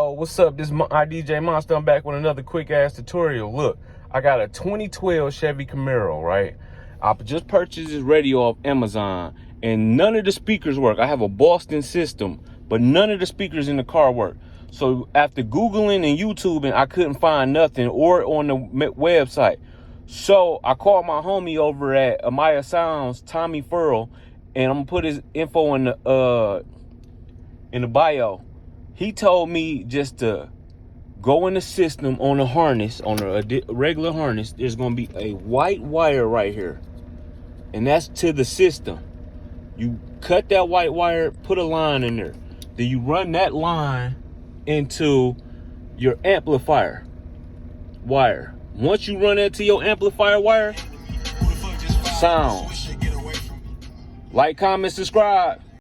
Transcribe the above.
Yo, what's up? This is DJ Monster. I'm back with another quick ass tutorial. Look, I got a 2012 Chevy Camaro, right? I just purchased this radio off Amazon, and none of the speakers work. I have a Boston system, but none of the speakers in the car work. So after Googling and YouTubing, I couldn't find nothing, or on the website. So I called my homie over at AIMAI Sounds, Tommy Furl, and I'm gonna put his info in the bio. He told me just to go in the system on the harness, on a regular harness. There's gonna be a white wire right here, and that's to the system. You cut that white wire, put a line in there. Then you run that line into your amplifier wire. Once you run into your amplifier wire, sound. Like, comment, subscribe.